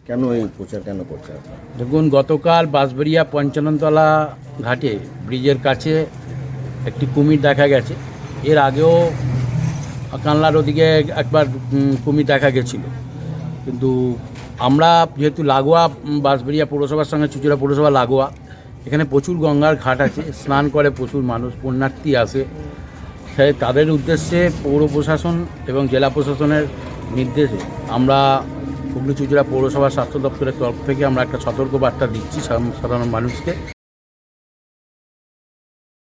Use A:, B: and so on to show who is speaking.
A: কেন এই প্রচার কেন করছে?
B: দেখুন, গতকাল বাঁশবেড়িয়া পঞ্চাননতলা ঘাটে ব্রিজের কাছে একটি কুমির দেখা গেছে। এর আগেও কানলার ওদিকে একবার কুমির দেখা গেছিল, কিন্তু আমরা যেহেতু লাগোয়া বাঁশবেড়িয়া পৌরসভার সঙ্গে চুঁচুড়া পৌরসভা লাগোয়া, এখানে প্রচুর গঙ্গার ঘাট আছে, স্নান করে প্রচুর মানুষ, পুণ্যার্থী আসে। তাই তাদের উদ্দেশ্যে পৌর প্রশাসন এবং জেলা প্রশাসনের নির্দেশে আমরা হুগলি চুঁচুড়া পৌরসভা স্বাস্থ্য দপ্তরের তরফ থেকে আমরা একটা সতর্কবার্তা দিচ্ছি সাধারণ মানুষকে।